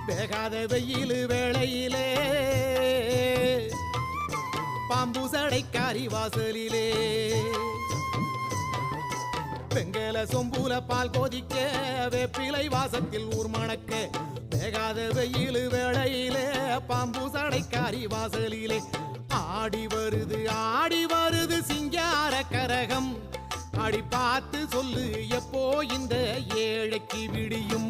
வேகாத வெயில் வேளையிலே பாம்பு சடைக்காரி வாசலிலே வெங்கல சொம்புல பால் கொதிக்க வேப்பிலை வாசத்தில் ஊர் மணக்க வேகாத வெயில் வேளையிலே பாம்பு சடைக்காரி வாசலிலே ஆடி வருது சிங்கார கரகம் அடி பார்த்து சொல்லு எப்போ இந்த ஏழைக்கு விடியும்.